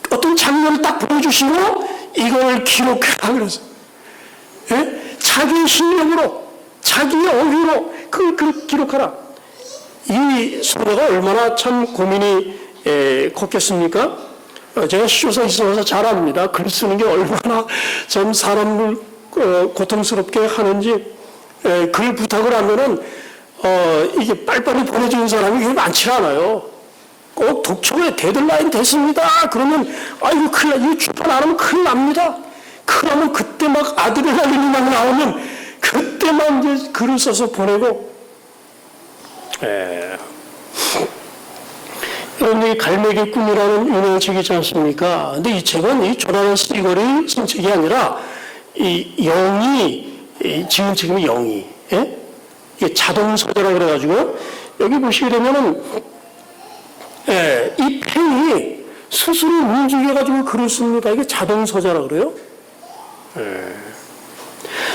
어떤 장면을 딱 보여주시고 이걸 기록하라 그래서, 예? 자기의 실력으로, 자기의 어휘로 그걸 기록하라. 이 소리가 얼마나 참 고민이 컸겠습니까? 제가 시조사 있어서 잘 압니다. 글 쓰는 게 얼마나 참 사람을 고통스럽게 하는지. 글 부탁을 하면은 이게 빨리빨리 보내주는 사람이 그렇게 많지 않아요. 꼭 독촉에 데드라인 됐습니다. 그러면 이거 큰일 나, 이거 출판 안 하면 큰일 납니다. 그러면 그때 막 아드레날린이 막 나오면 그때만 이제 글을 써서 보내고. 여러분, 이 갈매기 꿈이라는 유명한 책이 있지 않습니까? 근데 이 책은 이 조나단 스티걸이 쓴 책이 아니라 이 영이 지은 책임이 영이, 예? 이게 자동 서재라 그래가지고 여기 보시게 되면은 이 펜이 스스로 움직여가지고 글을 씁니다. 이게 자동 서재라 그래요.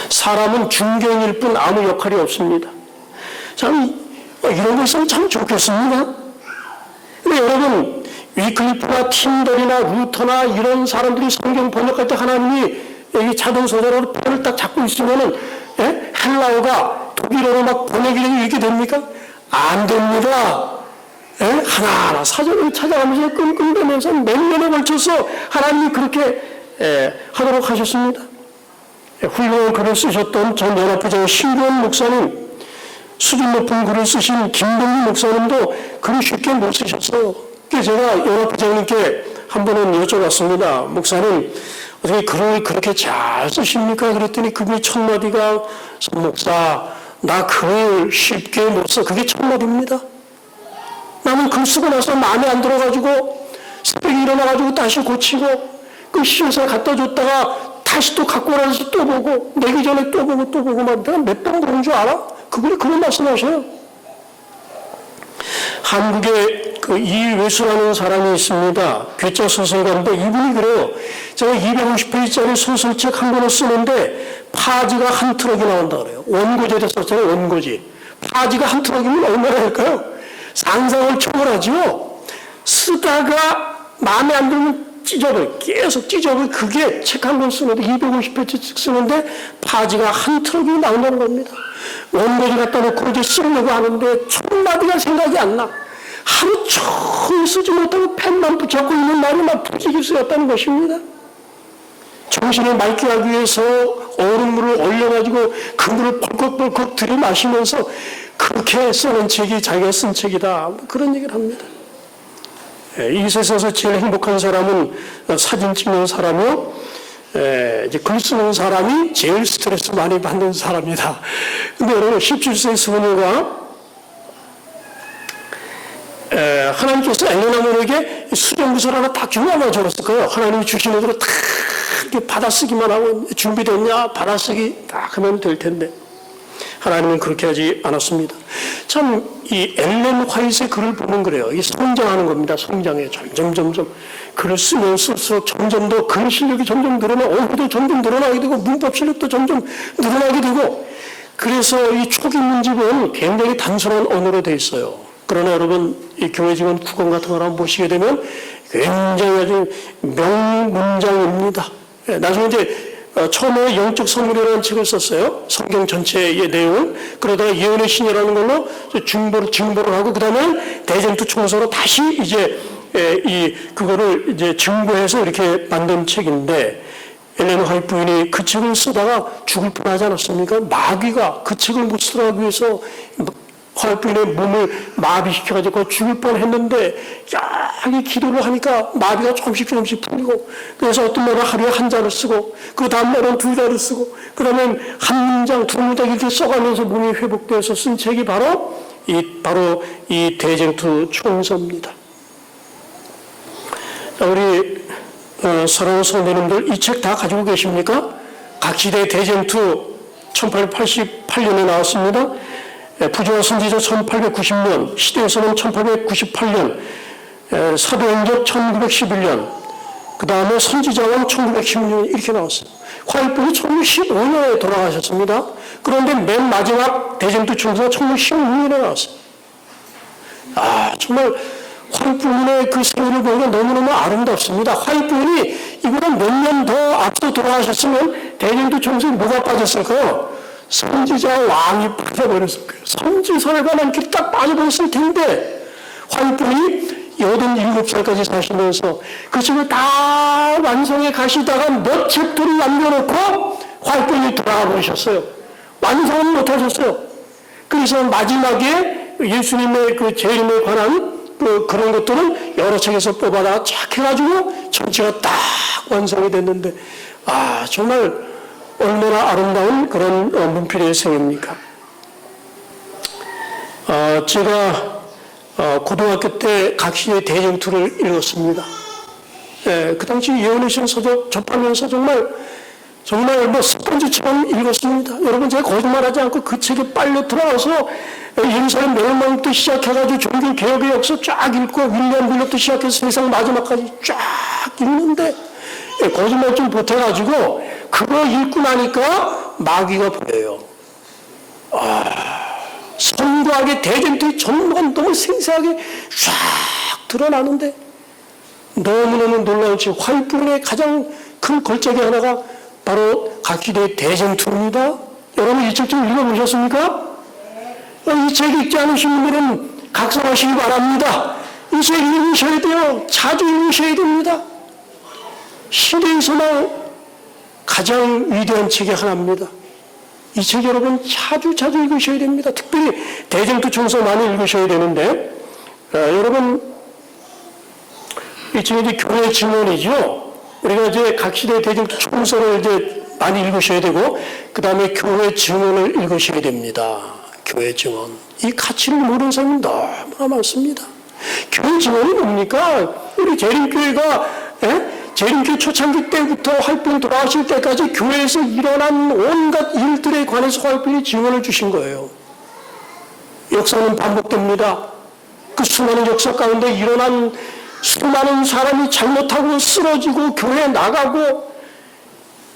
사람은 중견일 뿐 아무 역할이 없습니다. 참 이런 거 있으면 참 좋겠습니다. 근데 여러분, 위클리프나 틴덜이나 루터나 이런 사람들이 성경 번역할 때 하나님이 이 자동 서재로 펜을 딱 잡고 있으면은 헬라어가 독일어로 막 번역이 이렇게 됩니까? 안 됩니다. 하나하나 사전을 찾아가면서 끙끙대면서 몇 년에 걸쳐서 하나님이 그렇게 하도록 하셨습니다. 훌륭한 글을 쓰셨던 전 연합회장 신규원 목사님, 수준 높은 글을 쓰신 김동민 목사님도 글을 쉽게 못 쓰셨어요. 그래서 제가 연합회장님께 한 번은 여쭤봤습니다. 목사님, 어떻게 글을 그렇게 잘 쓰십니까? 그랬더니 그분이 첫 마디가, 선 목사, 나 글 쉽게 못 써. 그게 첫 마디입니다. 나는 글 쓰고 나서 마음에 안 들어가지고 새벽에 일어나가지고 다시 고치고 그 시조사 갖다 줬다가 다시 또 갖고 와서 또 보고 내기 전에 또 보고 막 내가 몇 번 그런 줄 알아? 그분이 그런 말씀하셔요. 한국에 그 이외수라는 사람이 있습니다. 괴짜 소설가인데 이분이 그래요. 제가 250페이지짜리 소설책 한 권을 쓰는데 파지가 한 트럭이 나온다 그래요. 원고지에 썼잖아요. 원고지. 파지가 한 트럭이면 얼마나 할까요? 상상을 초월하죠. 쓰다가 마음에 안 들면 찢어버려. 계속 찢어버려. 그게 책 한 권 쓰는데 250페이지 쓰는데 파지가 한 트럭이 나온다는 겁니다. 원고지 갖다 놓고 이제 쓰려고 하는데 첫마디가 생각이 안 나. 하루 종일 쓰지 못하고 펜만 붙잡고 있는 날이 막 부지기 쓰였다는 것입니다. 정신을 맑게 하기 위해서 얼음물을 얼려가지고 그 물을 벌컥벌컥 들이마시면서 그렇게 쓰는 책이 자기가 쓴 책이다. 그런 얘기를 합니다. 이 세상에서 제일 행복한 사람은 사진 찍는 사람이요. 이제 글 쓰는 사람이 제일 스트레스 많이 받는 사람이다. 근데 여러분, 17세 소녀가 하나님께서 엘레나몬에게 수정구설 하나 딱 주고 아마 적었을 거예요. 하나님이 주시는 대로 다 이렇게 받아쓰기만 하고 준비됐냐? 받아쓰기 딱 하면 될 텐데. 하나님은 그렇게 하지 않았습니다. 참, 이 엘렌 화이트의 글을 보면 그래요. 이 성장하는 겁니다. 성장해. 점점 글을 쓰면 쓸수록 점점 더 글 실력이 점점 늘어나, 어휘도 점점 늘어나게 되고, 문법 실력도 점점 늘어나게 되고, 그래서 이 초기 문집은 굉장히 단순한 언어로 되어 있어요. 그러나 여러분, 이 교회 직원 국어 같은 걸 한번 보시게 되면 굉장히 아주 명문장입니다. 나중에 이제 처음에 영적 선물이라는 책을 썼어요. 성경 전체의 내용을. 그러다가 예언의 신이라는 걸로 증보를 하고, 그 다음에 대쟁투 총서로 다시 이제 그거를 이제 증보해서 이렇게 만든 책인데, 엘렌 화이트 부인이 그 책을 쓰다가 죽을 뻔하지 않았습니까? 마귀가 그 책을 못 쓰라고 위해서 화이트 부인의 몸을 마비시켜가지고 죽을 뻔했는데, 이 기도를 하니까 마비가 조금씩 풀리고, 그래서 어떤 날은 하루에 한 자를 쓰고, 그 다음 날은 두 자를 쓰고, 그 다음에 한 문장, 두 문장 이렇게 써가면서 몸이 회복돼서 쓴 책이 바로 이 대쟁투 총서입니다. 자, 우리 사랑하는 성도님들, 이 책 다 가지고 계십니까? 각 시대 대쟁투 1888년에 나왔습니다. 부조와 선지자 1890년, 시대에서는 1898년, 사도행전 1911년, 그 다음에 선지자왕 1916년 이렇게 나왔어요. 화일분이 1915년에 돌아가셨습니다. 그런데 맨 마지막 대전투 총사가 1916년에 나왔어요. 정말 화일분의 그 생일을 보니까 너무너무 아름답습니다. 화일분이 이보다 몇 년 더 앞서 돌아가셨으면 대전투 총사에 뭐가 빠졌을까요? 선지자 왕이 빠져버렸을 거예요. 선지설관한 길이 딱 빠져버렸을 텐데 화일분이 87살까지 사시면서 그 책을 다 완성해 가시다가 몇 챕터를 남겨놓고 화일분이 돌아가 버리셨어요. 완성은 못하셨어요. 그래서 마지막에 예수님의 그 재림에 관한 그런 것들은 여러 책에서 뽑아다 쫙 해가지고 전체가 딱 완성이 됐는데 정말 얼마나 아름다운 그런 문필의 생입니까? 제가 고등학교 때 각시의 대전투를 읽었습니다. 그 당시 예언의 서적 접하면서 정말 뭐 스펀지처럼 읽었습니다. 여러분, 제가 거짓말하지 않고 그 책에 빨려 들어가서 예루살렘 멸망부터 시작해가지고 종교 개혁의 역사 쫙 읽고 윌리엄 빌럽부터 시작해서 세상 마지막까지 쫙 읽는데 거짓말 좀 보태가지고 그거 읽고 나니까 마귀가 보여요. 선구하게 대전투의 전모가 너무 생생하게 쫙 드러나는데 너무너무 놀라운 책, 화일분의 가장 큰 걸작이 하나가 바로 각시대의 대전투입니다. 여러분, 이 책 좀 읽어보셨습니까? 이 책 읽지 않으신 분들은 각성하시기 바랍니다. 이 책 읽으셔야 돼요. 자주 읽으셔야 됩니다. 시대에서나 가장 위대한 책이 하나입니다. 이 책 여러분 자주 읽으셔야 됩니다. 특별히 대전투 총서 많이 읽으셔야 되는데, 여러분, 이 책이 이제 교회 증언이죠. 우리가 이제 각 시대의 대전투 총서를 이제 많이 읽으셔야 되고, 그 다음에 교회 증언을 읽으셔야 됩니다. 교회 증언. 이 가치를 모르는 사람이 너무나 많습니다. 교회 증언이 뭡니까? 우리 재림교회가, 재림교회 초창기 때부터 화일분이 돌아가실 때까지 교회에서 일어난 온갖 일들에 관해서 화일분이 증언을 주신 거예요. 역사는 반복됩니다. 그 수많은 역사 가운데 일어난 수많은 사람이 잘못하고 쓰러지고 교회에 나가고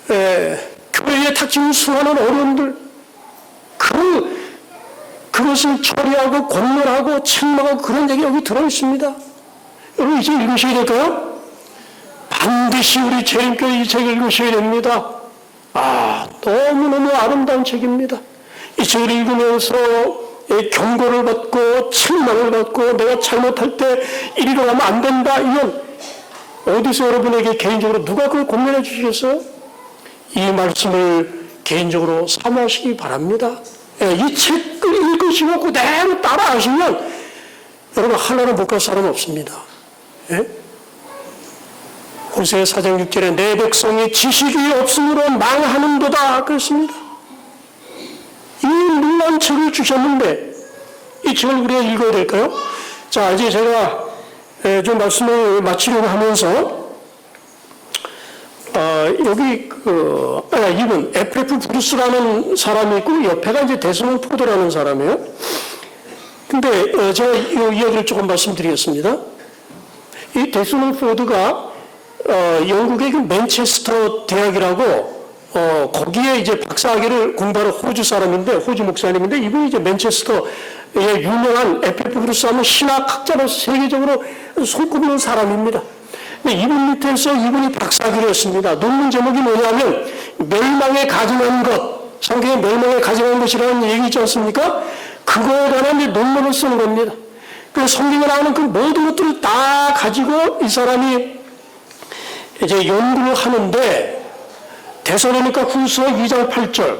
교회에 닥치는 수많은 어려움들 그것을 처리하고 권면하고 책망하고 그런 얘기 여기 들어있습니다. 여러분 이제 읽으셔야 될까요? 반드시 우리 재림교회 이 책을 읽으셔야 됩니다. 너무너무 아름다운 책입니다. 이 책을 읽으면서 경고를 받고 책망을 받고 내가 잘못할 때 이리로 가면 안 된다. 이건 어디서 여러분에게 개인적으로 누가 그걸 권면해 주시겠어요? 이 말씀을 개인적으로 사모하시기 바랍니다. 이 책을 읽으시고 그대로 따라하시면 여러분 하나로 못 갈 사람 없습니다. 호세아 4장 6절에 내 백성이 지식이 없으므로 망하는도다 그랬습니다. 이 놀라운 책을 주셨는데 이 책을 우리가 읽어야 될까요? 자, 이제 제가 좀 말씀을 마치려고 하면서 여기 이분 F.F. 브루스라는 사람이 있고 옆에가 이제 데스몬드 포드라는 사람이에요. 근데 제가 이 이야기를 조금 말씀드리겠습니다. 이 데스몬드 포드가 영국의 그 맨체스터 대학이라고 거기에 이제 박사학위를 공부하는 호주 사람인데, 호주 목사님인데, 이분이 이제 맨체스터의 유명한 F.F. 브루스 하면 신학학자로서 세계적으로 손꼽는 사람입니다. 근데 이분 밑에서 이분이 박사학위를 했습니다. 논문 제목이 뭐냐면, 멸망에 가증한 것, 성경에 멸망에 가증한 것이라는 얘기 있지 않습니까? 그거에 관한 이제 논문을 쓰는 겁니다. 그 성경에 나오는 그 모든 것들을 다 가지고 이 사람이 이제 연구를 하는데, 데살로니가 후서 2장 8절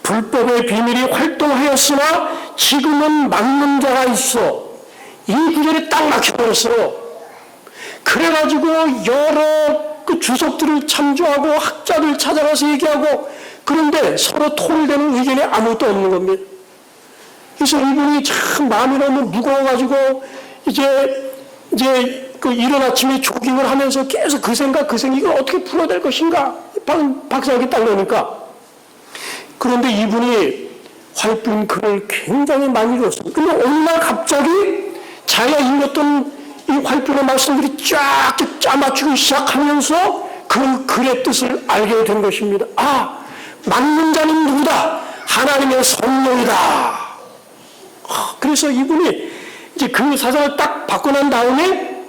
불법의 비밀이 활동하였으나 지금은 막는 자가 있어. 이 구절이 딱 막혀버렸어요. 그래가지고 여러 그 주석들을 참조하고 학자들 찾아가서 얘기하고 그런데 서로 통일되는 의견이 아무것도 없는 겁니다. 그래서 이분이 참 마음이 너무 무거워가지고 이제 그 이른 아침에 조깅을 하면서 계속 그 생각 이걸 어떻게 풀어야 될 것인가 박사학위 딱 나오니까. 그런데 이분이 화일분 글을 굉장히 많이 읽었습니다. 근데 어느 날 갑자기 자기가 읽었던 이 화일분의 말씀들이 쫙 짜맞추기 시작하면서 그 글의 뜻을 알게 된 것입니다. 아, 맞는 자는 누구다? 하나님의 성령이다. 그래서 이분이 이제 그 사상을 딱 바꿔난 다음에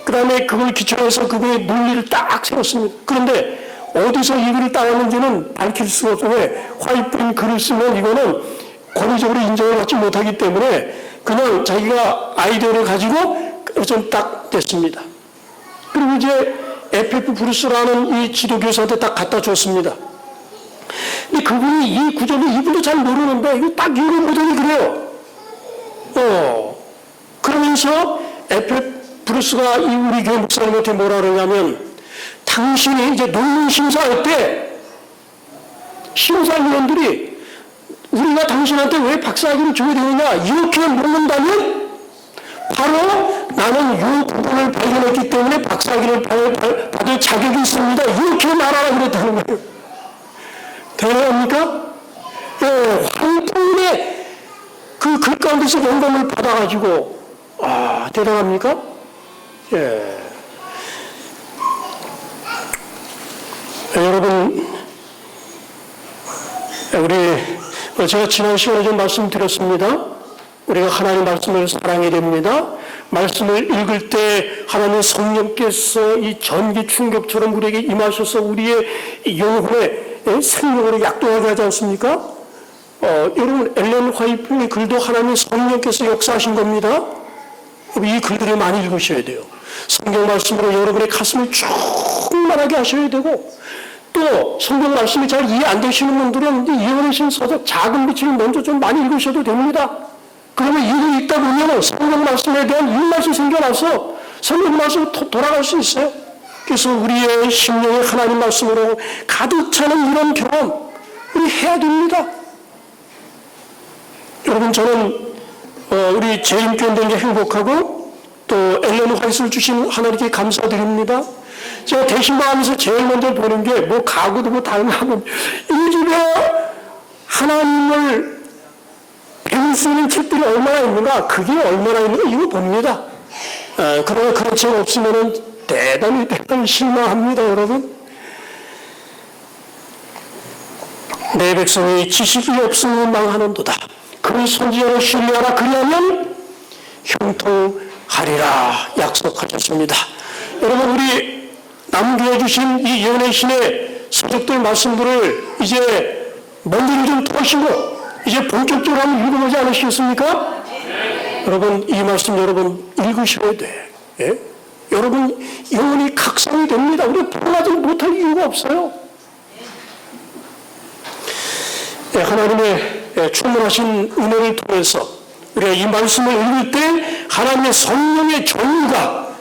그 다음에 그걸 기초로 해서 그분의 논리를 딱 세웠습니다. 그런데 어디서 이 글을 따왔는지는 밝힐 수가 없어요. 화이트인 글을 쓰면 이거는 권위적으로 인정을 받지 못하기 때문에 그냥 자기가 아이디어를 가지고 좀 딱 됐습니다. 그리고 이제 F.F. 브루스라는 이 지도교사한테 딱 갖다 줬습니다. 근데 그분이 이 구절을 이분도 잘 모르는데 이거 딱 이해를 못하니 그래요. 그러면서 F.F. 브루스가 이 우리 교회 목사님한테 뭐라 그러냐면 당신이 이제 논문 심사할 때 심사위원들이 우리가 당신한테 왜 박사학위를 줘야 되느냐 이렇게 묻는다면 바로 나는 이 부분을 발견했기 때문에 박사학위를 받을 자격이 있습니다. 이렇게 말하라고 그랬다는 거예요. 대단합니까? 예, 황풍의 그 글 가운데서 영감을 받아가지고 대단합니까? 예. 여러분, 제가 지난 시간에 좀 말씀드렸습니다. 우리가 하나님 말씀을 사랑해야 됩니다. 말씀을 읽을 때 하나님 성령께서 이 전기 충격처럼 우리에게 임하셔서 우리의 영혼의 생명으로 약동하게 하지 않습니까? 여러분, 엘렌 화이트의 글도 하나님 성령께서 역사하신 겁니다. 이 글들을 많이 읽으셔야 돼요. 성경 말씀으로 여러분의 가슴을 충만하게 하셔야 되고 또 성경 말씀이 잘 이해 안 되시는 분들은 이해하신 서적 작은 빛을 먼저 좀 많이 읽으셔도 됩니다. 그러면 이걸 읽다 보면 성경 말씀에 대한 입맛이 생겨나서 성경 말씀으로 돌아갈 수 있어요. 그래서 우리의 심령이 하나님 말씀으로 가득 차는 이런 경험 우리 해야 됩니다. 여러분, 저는 우리 재림교회 된 게 행복하고 또 엘렌 화이트를 주신 하나님께 감사드립니다. 제가 대신방하면서 제일 먼저 보는 게 뭐 가구도 뭐 다름하면 이 집에 하나님을 배울 수 있는 책들이 얼마나 있는가, 그게 얼마나 있는가 이거 봅니다. 그러나 그런 책 없으면 대단히 실망합니다, 여러분. 내 백성이 지식이 없으면 망하는도다. 그 선지자를 신뢰하라. 그리하면 형통하리라 약속하셨습니다. 여러분, 우리 남교해 주신 이 예언의 신의 서적들 말씀들을 이제 먼지를 좀 터시고 이제 본격적으로 한번 읽어보지 않으시겠습니까? 여러분, 이 말씀 여러분 읽으셔야 돼. 예? 여러분 영혼이 각성이 됩니다. 우리 돌아가지 못할 이유가 없어요. 예, 하나님의 충만하신 은혜를 통해서 우리가 이 말씀을 읽을 때 하나님의 성령의 전우가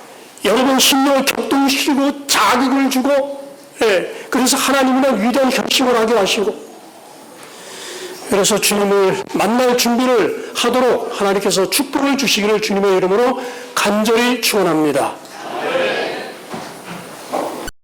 여러분 심령을 격동시키고 자극을 주고, 예, 그래서 하나님이나 위대한 결심을 하게 하시고, 그래서 주님을 만날 준비를 하도록 하나님께서 축복을 주시기를 주님의 이름으로 간절히 축원합니다.